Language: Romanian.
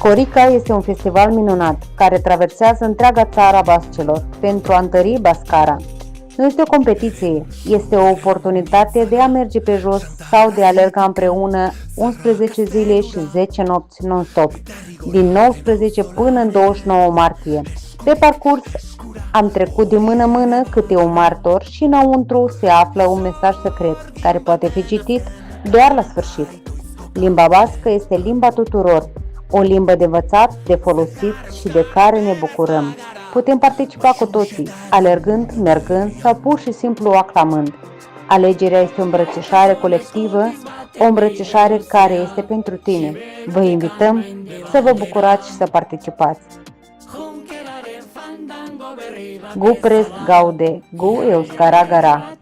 Corica este un festival minunat care traversează întreaga țară a bascelor pentru a întări Bascara. Nu este o competiție, este o oportunitate de a merge pe jos sau de a alerga împreună 11 zile și 10 nopți non-stop, din 19 până în 29 martie. Pe parcurs am trecut de mână-mână câte un martor și înăuntru se află un mesaj secret care poate fi citit doar la sfârșit. Limba bască este limba tuturor, o limbă de învățat, de folosit și de care ne bucurăm. Putem participa cu toții, alergând, mergând sau pur și simplu aclamând. Alegerea este o îmbrățișare colectivă, o îmbrățișare care este pentru tine. Vă invităm să vă bucurați și să participați. Gu prest gaude, gu euskara gara.